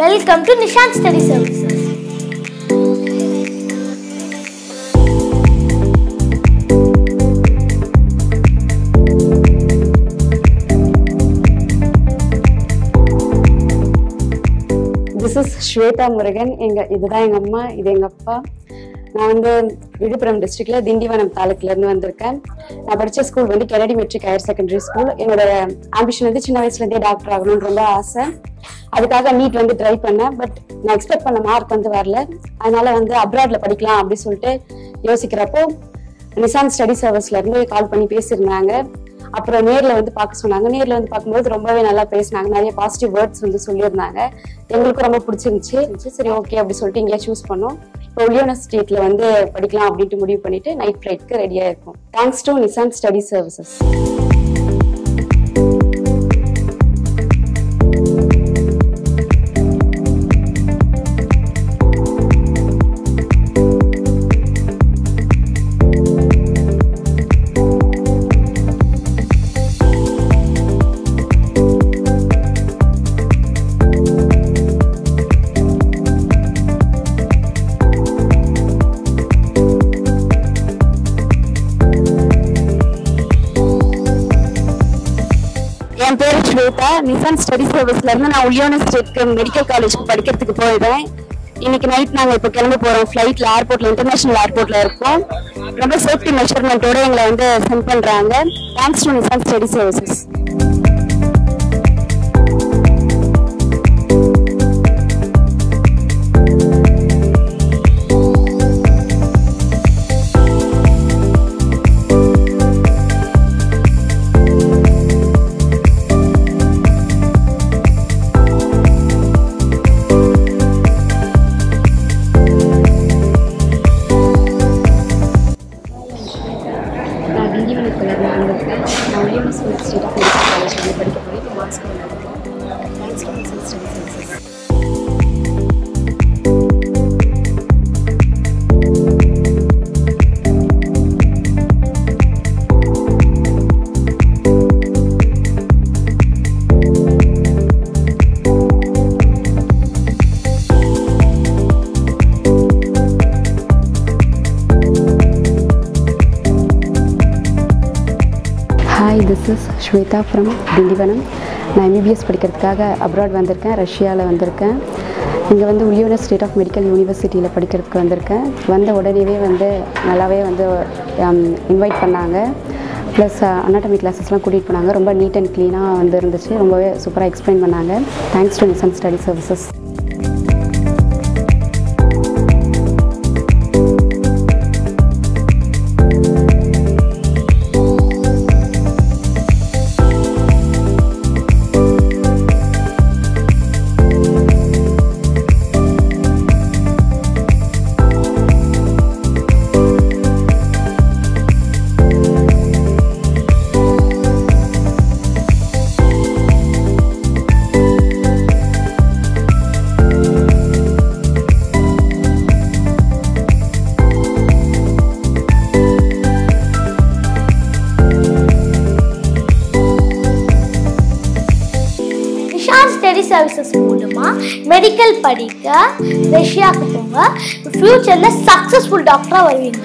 Welcome to Nishant Study Services. This is Shweta Murugan. இதுதான் எங்க அம்மா, இது எங்க அப்பா. நான் வந்து விழுப்புரம் டிஸ்ட்ரிக்ட்ல திண்டிவனம் தாலுக்குல இருந்து வந்திருக்கேன். நான் படிச்ச ஸ்கூல் வந்து Kennedy matric higher secondary school. என்னோட ஆம்பிஷன் வந்து சின்ன வயசுல இருந்தே டாக்டர் ஆகணும்னு ரொம்ப ஆசை. அதுக்காக நீட் வந்து ட்ரை பண்ணேன். பட் நான் எக்ஸ்பெக்ட் பண்ண மார்க் வந்து வரல. அதனால வந்து அப்ராட்ல படிக்கலாம் அப்படின்னு சொல்லிட்டு யோசிக்கிறப்போ நிஷாந்த் ஸ்டடி சர்வீஸ்ல இருந்து கால் பண்ணி பேசியிருந்தாங்க. அப்புறம் நேரில் வந்து பார்க்க சொன்னாங்க. நேரில் வந்து பார்க்கும்போது ரொம்பவே நல்லா பேசினாங்க. நிறைய பாசிட்டிவ் வேர்ட்ஸ் வந்து சொல்லியிருந்தாங்க. எங்களுக்கும் ரொம்ப பிடிச்சிருந்துச்சு. சரி ஓகே அப்படி சொல்லிட்டு இங்கே சூஸ் பண்ணோம். இப்போ யூனிவர்சிட்டியில வந்து படிக்கலாம் அப்படின்ட்டு முடிவு பண்ணிட்டு நைட் ஃபிளைட்க்கு ரெடியா இருக்கும். Thanks to Nishant study services. என் பேரு ஸ்வேதா. நிஷாந்த் ஸ்டடி சர்வீஸ்ல இருந்து நான் யூனிவர்சிட்டிக்கு மெடிக்கல் காலேஜ்க்கு படிக்கிறதுக்கு போயிடுறேன். இன்னைக்கு நைட் நாங்க இப்போ கிளம்ப போறோம். ஃபிளைட்ல ஏர்போர்ட்ல இன்டர்நேஷனல் ஏர்போர்ட்ல இருக்கோம். ரொம்ப சேஃப்டி மெஷர்மெண்டோட எங்களை வந்து சென்ட் பண்றாங்க. Thanks to Nishant study services. நான் university state of medical college வந்து படிக்க போகிறேன். மாஸ்கோவில் இருக்கேன். Thanks to Nishant study services. Hi, this is Shweta from Dindivanam. நான் MBBS படிக்கிறதுக்காக அப்ராட் வந்திருக்கேன். ரஷ்யாவில் வந்திருக்கேன். இங்கே வந்து உல்யூனர் ஸ்டேட் ஆஃப் மெடிக்கல் யூனிவர்சிட்டியில் படிக்கிறதுக்கு வந்திருக்கேன். வந்த உடனேவே வந்து நல்லாவே வந்து இன்வைட் பண்ணாங்க. ப்ளஸ் அனாட்டமி கிளாஸஸ்லாம் கூட்டிகிட்டு போனாங்க. ரொம்ப நீட் அண்ட் க்ளீனாக வந்து இருந்துச்சு. ரொம்பவே சூப்பராக எக்ஸ்பிளைன் பண்ணாங்க. Thanks to Nishant study services. Study services மூலமா மெடிக்கல் படிக்க ரஷ்யாவுக்கு போங்க. ஃபியூச்சர்ல சக்சஸ்ஃபுல் டாக்டரா வருவீங்க.